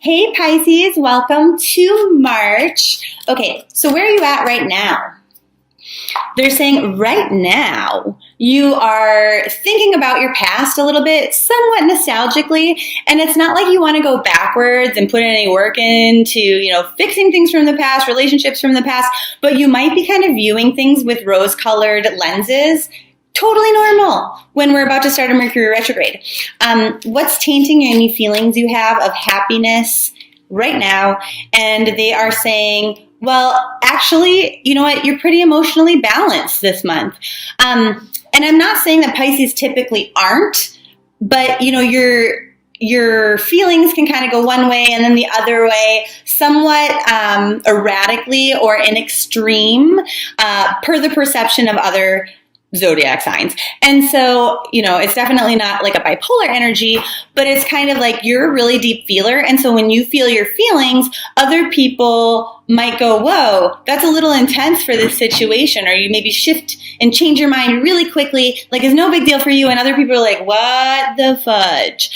Hey Pisces, welcome to March. Okay, so where are you at right now? They're saying right now you are thinking about your past a little bit, somewhat nostalgically, and it's not like you want to go backwards and put any work into, fixing things from the past, relationships from the past, but you might be kind of viewing things with rose-colored lenses. Totally normal when we're about to start a Mercury retrograde. What's tainting any feelings you have of happiness right now? And they are saying, well, actually, you know what? You're pretty emotionally balanced this month. And I'm not saying that Pisces typically aren't, but, your feelings can kind of go one way and then the other way, somewhat erratically or in extreme, per the perception of other zodiac signs. And so, it's definitely not like a bipolar energy, but it's kind of like you're a really deep feeler. And so when you feel your feelings, other people might go, whoa, that's a little intense for this situation. Or you maybe shift and change your mind really quickly, like it's no big deal for you. And other people are like, what the fudge?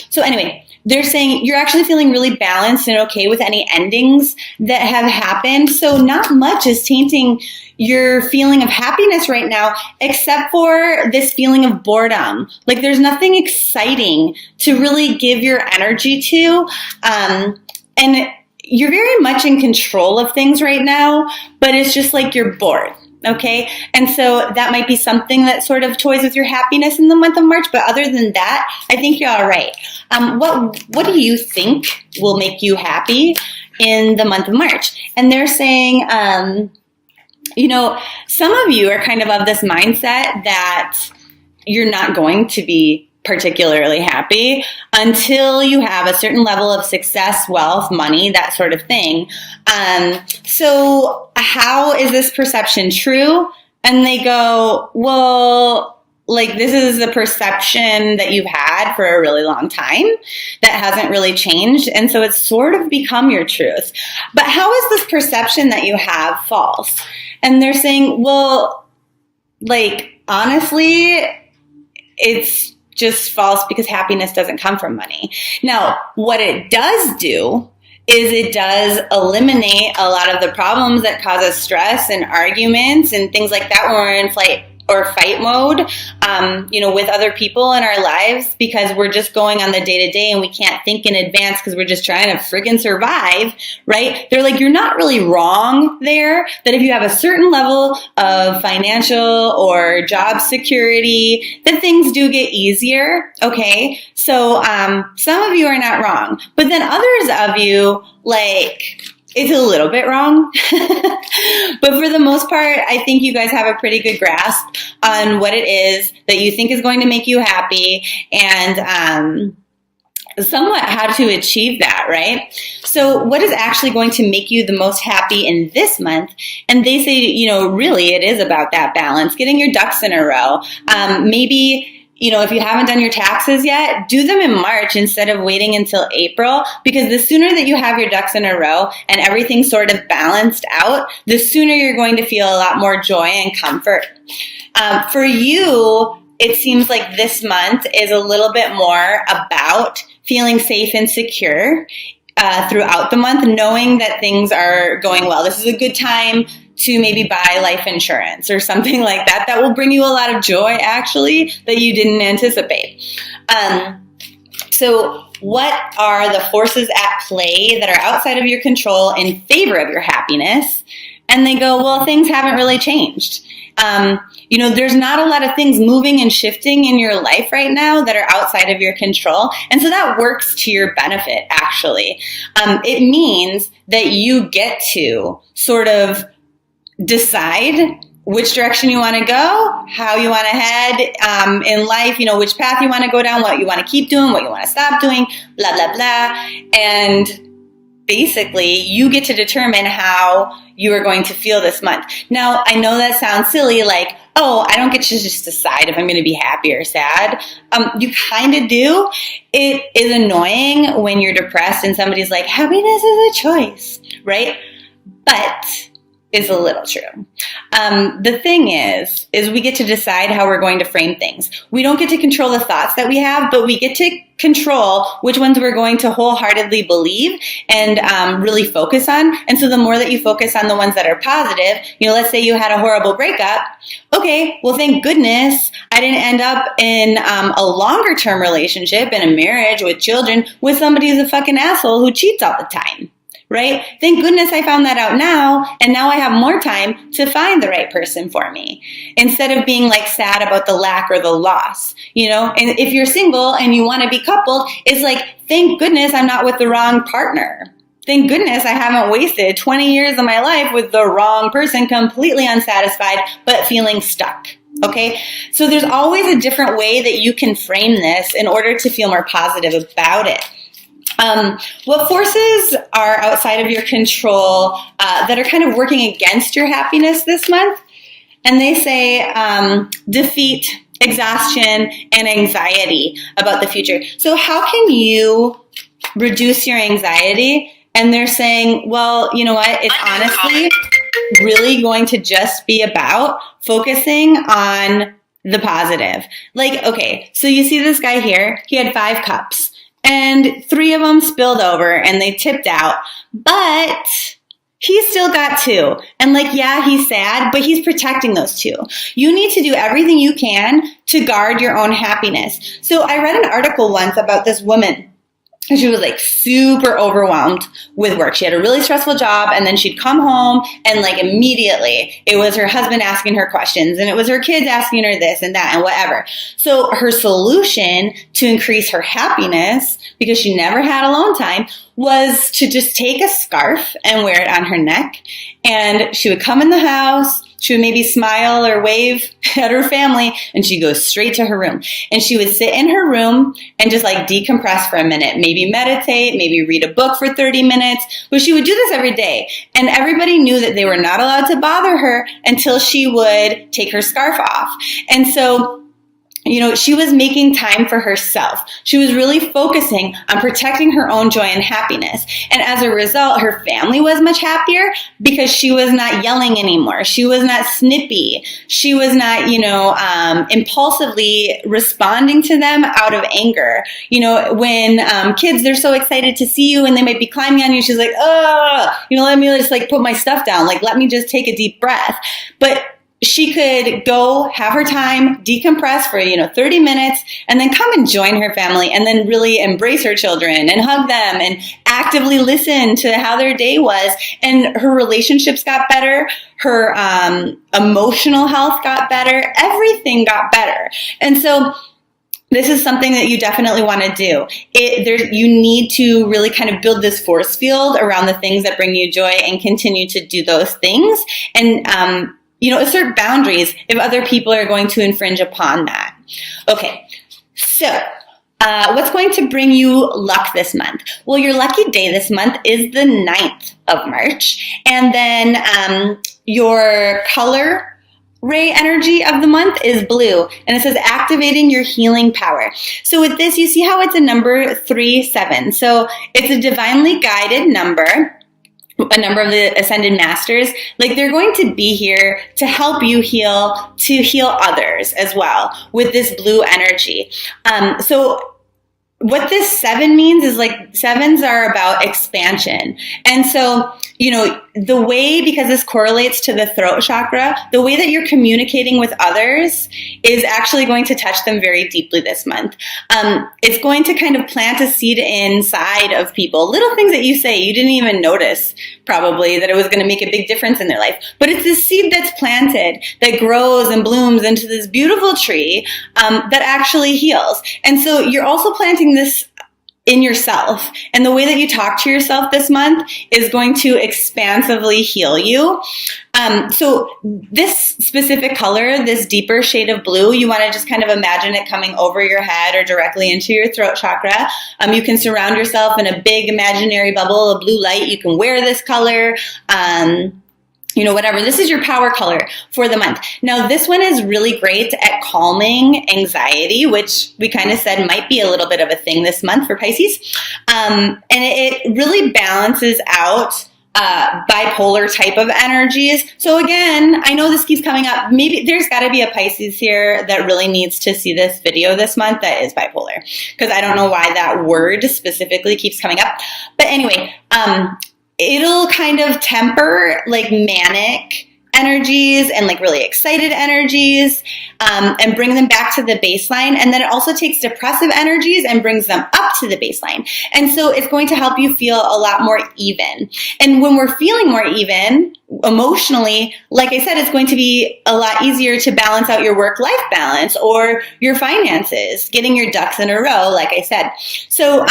So anyway, they're saying you're actually feeling really balanced and okay with any endings that have happened. So not much is tainting your feeling of happiness right now, except for this feeling of boredom. Like there's nothing exciting to really give your energy to. And you're very much in control of things right now, but it's just like you're bored. Okay. And so that might be something that sort of toys with your happiness in the month of March. But other than that, I think you're all right. What do you think will make you happy in the month of March? And they're saying, some of you are kind of this mindset that you're not going to be particularly happy until you have a certain level of success, wealth, money, that sort of thing. So how is this perception true? And they go, well, like this is the perception that you've had for a really long time that hasn't really changed. And so it's sort of become your truth. But how is this perception that you have false? And they're saying, well, like, honestly, it's just false because happiness doesn't come from money. Now, what it does do is it does eliminate a lot of the problems that cause us stress and arguments and things like that when we're in flight or fight mode, with other people in our lives, because we're just going on the day-to-day and we can't think in advance because we're just trying to friggin' survive, right? They're like, you're not really wrong there, that if you have a certain level of financial or job security, that things do get easier, okay? So some of you are not wrong, but then others of you, like, it's a little bit wrong, but for the most part, I think you guys have a pretty good grasp on what it is that you think is going to make you happy and somewhat how to achieve that, right? So what is actually going to make you the most happy in this month? And they say, really it is about that balance, getting your ducks in a row. Maybe if you haven't done your taxes yet, do them in March instead of waiting until April, because the sooner that you have your ducks in a row and everything's sort of balanced out, the sooner you're going to feel a lot more joy and comfort. For you, it seems like this month is a little bit more about feeling safe and secure throughout the month, knowing that things are going well. This is a good time to maybe buy life insurance or something like that. That will bring you a lot of joy, actually, that you didn't anticipate. So what are the forces at play that are outside of your control in favor of your happiness? And they go, well, things haven't really changed. There's not a lot of things moving and shifting in your life right now that are outside of your control. And so that works to your benefit, actually. It means that you get to sort of decide which direction you want to go, how you want to head in life, which path you want to go down, what you want to keep doing, what you want to stop doing, blah, blah, blah. And basically, you get to determine how you are going to feel this month. Now, I know that sounds silly, like, oh, I don't get to just decide if I'm going to be happy or sad. You kind of do. It is annoying when you're depressed and somebody's like, happiness is a choice, right? But is a little true. The thing is we get to decide how we're going to frame things. We don't get to control the thoughts that we have, but we get to control which ones we're going to wholeheartedly believe and really focus on. And so the more that you focus on the ones that are positive, let's say you had a horrible breakup. Okay, well, thank goodness I didn't end up in a longer term relationship, in a marriage with children, with somebody who's a fucking asshole who cheats all the time. Right? Thank goodness I found that out now, and now I have more time to find the right person for me, instead of being like sad about the lack or the loss, And if you're single and you want to be coupled, it's like, thank goodness I'm not with the wrong partner. Thank goodness I haven't wasted 20 years of my life with the wrong person, completely unsatisfied, but feeling stuck. Okay? So there's always a different way that you can frame this in order to feel more positive about it. What forces are outside of your control that are kind of working against your happiness this month? And they say defeat, exhaustion, and anxiety about the future. So how can you reduce your anxiety? And they're saying, well, you know what? It's honestly really going to just be about focusing on the positive. Like, okay, so you see this guy here, he had 5 cups. And 3 of them spilled over and they tipped out, but he's still got 2. And yeah, he's sad, but he's protecting those 2. You need to do everything you can to guard your own happiness. So I read an article once about this woman. And she was super overwhelmed with work. She had a really stressful job, and then she'd come home and immediately it was her husband asking her questions, and it was her kids asking her this and that and whatever. So her solution to increase her happiness, because she never had alone time, was to just take a scarf and wear it on her neck. And she would come in the house, she would maybe smile or wave at her family, and she'd go straight to her room. And she would sit in her room and just decompress for a minute, maybe meditate, maybe read a book for 30 minutes. But she would do this every day. And everybody knew that they were not allowed to bother her until she would take her scarf off. And so she was making time for herself. She was really focusing on protecting her own joy and happiness. And as a result, her family was much happier because she was not yelling anymore. She was not snippy. She was not, impulsively responding to them out of anger. When kids, they're so excited to see you and they might be climbing on you. She's like, oh, let me just put my stuff down. Let me just take a deep breath. But she could go have her time, decompress for, 30 minutes, and then come and join her family and then really embrace her children and hug them and actively listen to how their day was. And her relationships got better. Her emotional health got better. Everything got better. And so this is something that you definitely want to do. You need to really kind of build this force field around the things that bring you joy and continue to do those things. And, assert boundaries if other people are going to infringe upon that. Okay, so what's going to bring you luck this month? Well, your lucky day this month is the 9th of March. And then your color ray energy of the month is blue. And it says activating your healing power. So with this, you see how it's a number 37. So it's a divinely guided number. A number of the ascended masters, they're going to be here to help you heal, to heal others as well with this blue energy. So what this 7 means is 7s are about expansion. And so, the way, because this correlates to the throat chakra, the way that you're communicating with others is actually going to touch them very deeply this month. It's going to kind of plant a seed inside of people. Little things that you say, you didn't even notice probably that it was going to make a big difference in their life. But it's this seed that's planted that grows and blooms into this beautiful tree that actually heals. And so you're also planting this in yourself. And the way that you talk to yourself this month is going to expansively heal you. So this specific color, this deeper shade of blue, you want to just kind of imagine it coming over your head or directly into your throat chakra. You can surround yourself in a big imaginary bubble of blue light. You can wear this color. Whatever. This is your power color for the month. Now, this one is really great at calming anxiety, which we kind of said might be a little bit of a thing this month for Pisces. And it really balances out bipolar type of energies. So again, I know this keeps coming up. Maybe there's got to be a Pisces here that really needs to see this video this month that is bipolar, because I don't know why that word specifically keeps coming up. But anyway, it'll kind of temper like manic energies and like really excited energies, and bring them back to the baseline. And then it also takes depressive energies and brings them up to the baseline. And so it's going to help you feel a lot more even. And when we're feeling more even emotionally, like I said, it's going to be a lot easier to balance out your work-life balance or your finances, getting your ducks in a row, like I said. So,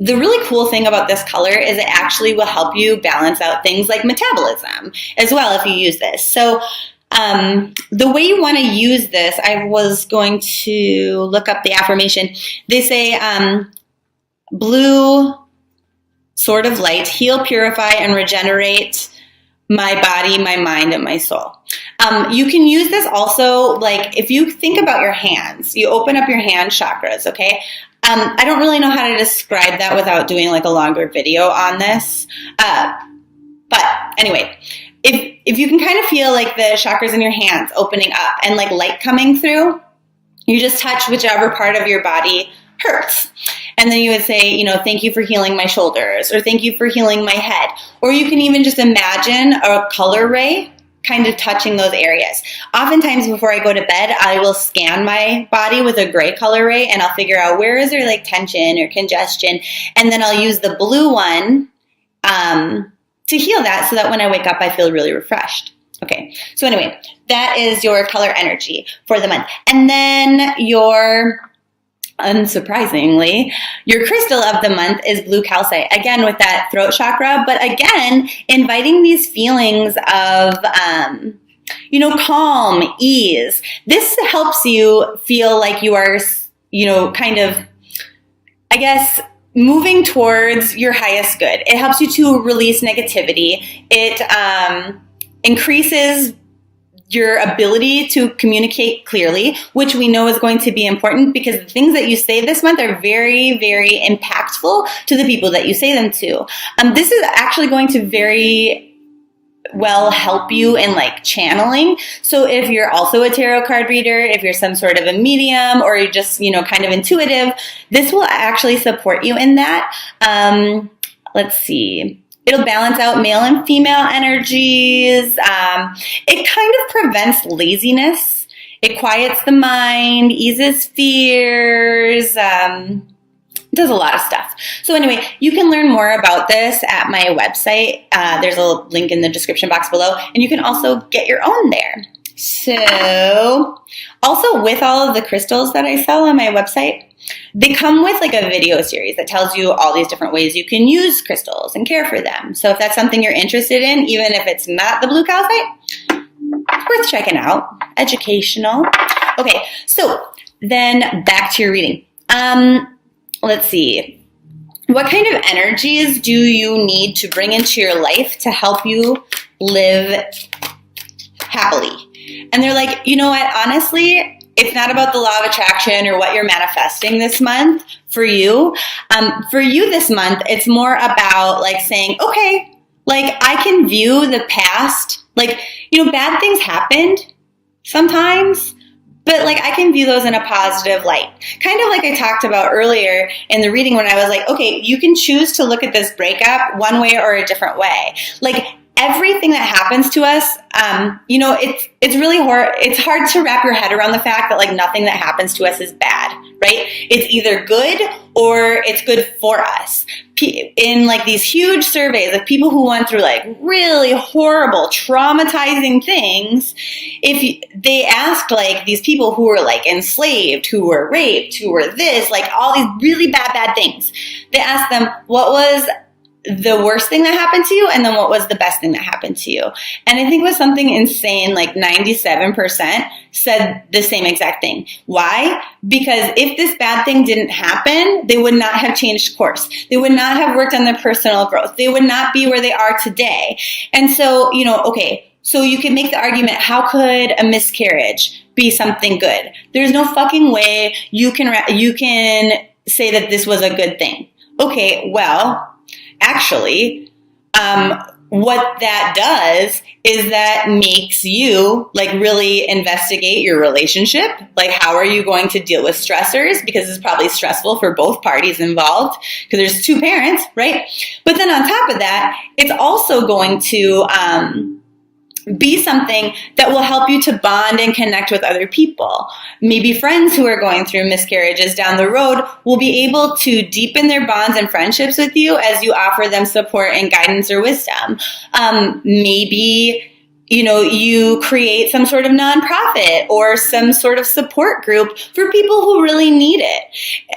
the really cool thing about this color is it actually will help you balance out things like metabolism as well if you use this. So the way you want to use this, I was going to look up the affirmation. They say blue sort of light, heal, purify, and regenerate my body, my mind, and my soul. You can use this also, like if you think about your hands, you open up your hand chakras, okay? I don't really know how to describe that without doing like a longer video on this. But anyway, if you can kind of feel like the chakras in your hands opening up and like light coming through, you just touch whichever part of your body hurts. And then you would say, thank you for healing my shoulders, or thank you for healing my head. Or you can even just imagine a color ray kind of touching those areas. Oftentimes before I go to bed, I will scan my body with a gray color ray and I'll figure out where is there like tension or congestion. And then I'll use the blue one to heal that so that when I wake up, I feel really refreshed. Okay, so anyway, that is your color energy for the month. And then unsurprisingly, your crystal of the month is blue calcite. Again, with that throat chakra, but again, inviting these feelings of, calm, ease. This helps you feel like you are, kind of, I guess, moving towards your highest good. It helps you to release negativity. It increases your ability to communicate clearly, which we know is going to be important because the things that you say this month are very, very impactful to the people that you say them to. This is actually going to very well help you in like channeling. So if you're also a tarot card reader, if you're some sort of a medium, or you're just, kind of intuitive, this will actually support you in that. Let's see. It'll balance out male and female energies. It kind of prevents laziness. It quiets the mind, eases fears, does a lot of stuff. So anyway, you can learn more about this at my website. There's a link in the description box below, and you can also get your own there. So also with all of the crystals that I sell on my website, they come with like a video series that tells you all these different ways you can use crystals and care for them. So if that's something you're interested in, even if it's not the blue calcite, it's worth checking out. Educational. Okay, so then back to your reading. Let's see. What kind of energies do you need to bring into your life to help you live happily? And they're like, you know what, honestly, it's not about the law of attraction or what you're manifesting this month for you. For you this month, it's more about like saying, okay, like I can view the past, like, bad things happened sometimes, but like I can view those in a positive light. Kind of like I talked about earlier in the reading when I was like, okay, you can choose to look at this breakup one way or a different way. Like everything that happens to us, it's really hard. It's hard to wrap your head around the fact that like nothing that happens to us is bad, right? It's either good or it's good for us. In like these huge surveys of people who went through like really horrible, traumatizing things, if they asked like these people who were like enslaved, who were raped, who were this, like all these really bad things, they asked them, what was the worst thing that happened to you, and then what was the best thing that happened to you? And I think it was something insane, like 97% said the same exact thing. Why? Because if this bad thing didn't happen, they would not have changed course. They would not have worked on their personal growth. They would not be where they are today. And so, okay, so you can make the argument, how could a miscarriage be something good? There's no fucking way you can say that this was a good thing. Okay, well, actually, what that does is that makes you like really investigate your relationship. Like, how are you going to deal with stressors? Because it's probably stressful for both parties involved because there's two parents, right? But then on top of that, it's also going to be something that will help you to bond and connect with other people. Maybe friends who are going through miscarriages down the road will be able to deepen their bonds and friendships with you as you offer them support and guidance or wisdom. Maybe you create some sort of nonprofit or some sort of support group for people who really need it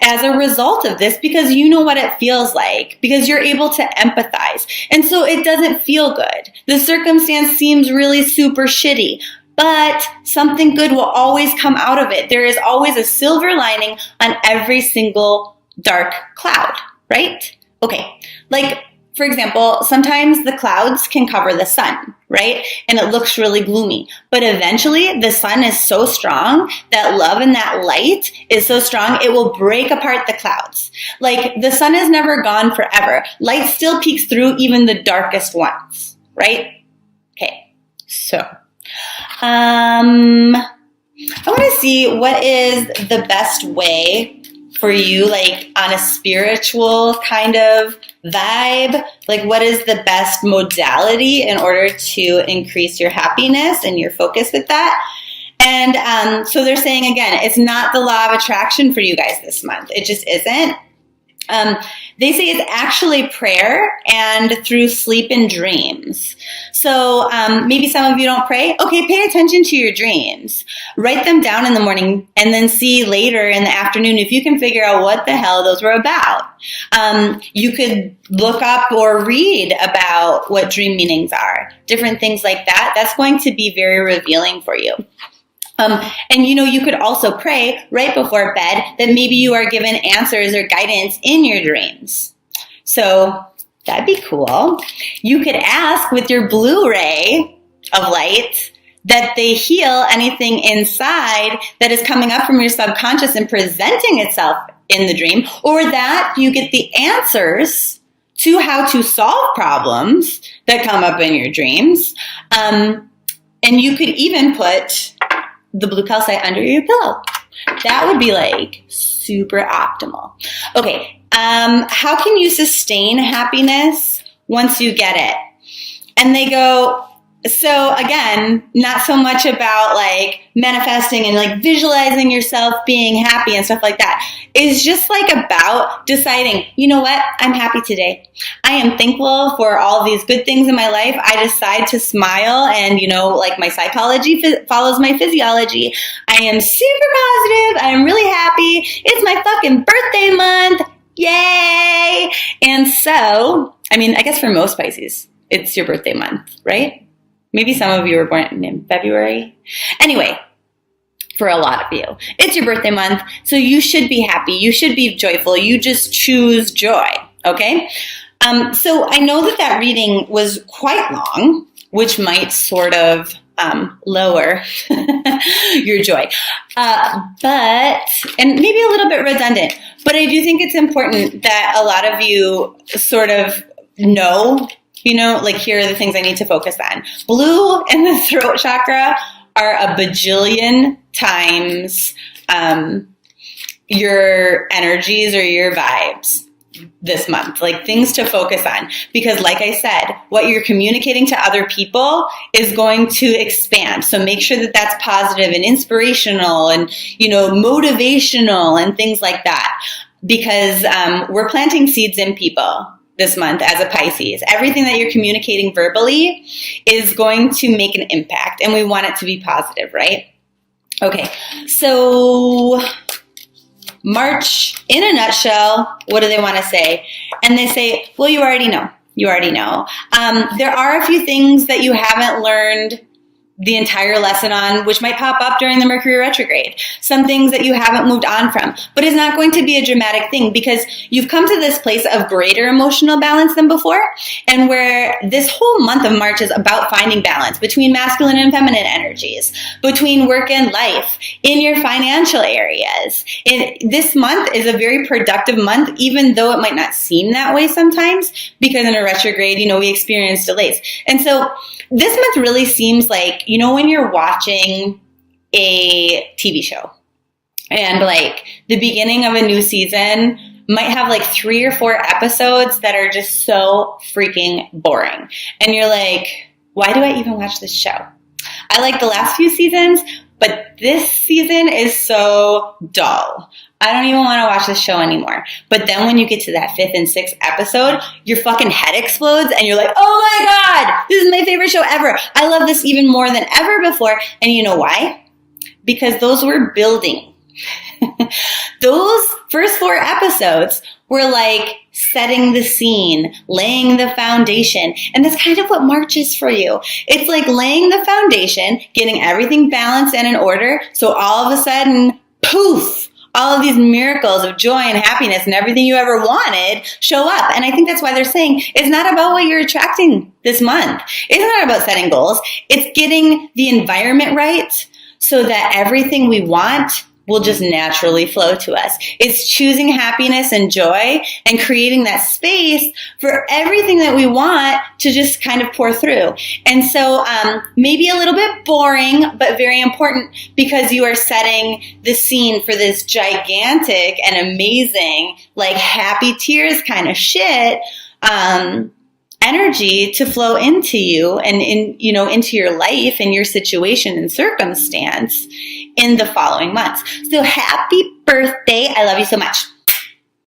as a result of this, because you know what it feels like, because you're able to empathize. And so it doesn't feel good. The circumstance seems really super shitty, but something good will always come out of it. There is always a silver lining on every single dark cloud, right? Okay, like, for example, sometimes the clouds can cover the sun, right? And it looks really gloomy. But eventually, the sun is so strong, that love and that light is so strong, it will break apart the clouds. Like, the sun is never gone forever. Light still peeks through even the darkest ones, right? Okay, so I want to see what is the best way for you, like on a spiritual kind of vibe, like what is the best modality in order to increase your happiness and your focus with that. And so they're saying, again, it's not the law of attraction for you guys this month. It just isn't. They say it's actually prayer and through sleep and dreams. So maybe some of you don't pray. Okay, pay attention to your dreams. Write them down in the morning and then see later in the afternoon if you can figure out what the hell those were about. You could look up or read about what dream meanings are, different things like that. That's going to be very revealing for you. And you could also pray right before bed that maybe you are given answers or guidance in your dreams. So that'd be cool. You could ask with your blue ray of light that they heal anything inside that is coming up from your subconscious and presenting itself in the dream, or that you get the answers to how to solve problems that come up in your dreams. And you could even put the blue calcite under your pillow. That would be like super optimal. Okay, how can you sustain happiness once you get it? And they go, so again, not so much about like manifesting and like visualizing yourself being happy and stuff like that. It's just like about deciding, you know what, I'm happy today. I am thankful for all these good things in my life. I decide to smile and, like my psychology follows my physiology. I am super positive. I am really happy. It's my fucking birthday month. Yay. And so, I guess for most Pisces, it's your birthday month, right? Maybe some of you were born in February. Anyway, for a lot of you, it's your birthday month, so you should be happy. You should be joyful. You just choose joy, okay? So I know that reading was quite long, which might sort of lower your joy. And maybe a little bit redundant, but I do think it's important that a lot of you sort of know, like here are the things I need to focus on. Blue and the throat chakra are a bajillion times your energies or your vibes this month, like things to focus on. Because like I said, what you're communicating to other people is going to expand. So make sure that that's positive and inspirational and, motivational and things like that. Because we're planting seeds in people this month as a Pisces. Everything that you're communicating verbally is going to make an impact, and we want it to be positive, right? Okay, so March, in a nutshell, what do they want to say? And they say, well, you already know. You already know. There are a few things that you haven't learned the entire lesson on, which might pop up during the Mercury retrograde. Some things that you haven't moved on from, but it's not going to be a dramatic thing because you've come to this place of greater emotional balance than before, and where this whole month of March is about finding balance between masculine and feminine energies, between work and life, in your financial areas. And this month is a very productive month, even though it might not seem that way sometimes, because in a retrograde, we experience delays. And so this month really seems like, when you're watching a TV show and like the beginning of a new season might have like 3 or 4 episodes that are just so freaking boring. And you're like, why do I even watch this show? I like the last few seasons, but this season is so dull. I don't even want to watch this show anymore. But then when you get to that 5th and 6th episode, your fucking head explodes and you're like, oh my God, this is my favorite show ever. I love this even more than ever before. And you know why? Because those were building. Those first 4 episodes were like setting the scene, laying the foundation. And that's kind of what March is for you. It's like laying the foundation, getting everything balanced and in order. So all of a sudden, poof, all of these miracles of joy and happiness and everything you ever wanted show up. And I think that's why they're saying it's not about what you're attracting this month. It's not about setting goals. It's getting the environment right so that everything we want will just naturally flow to us. It's choosing happiness and joy and creating that space for everything that we want to just kind of pour through. And so maybe a little bit boring, but very important because you are setting the scene for this gigantic and amazing, like happy tears kind of shit, energy to flow into you and into your life and your situation and circumstance in the following months. So happy birthday. I love you so much.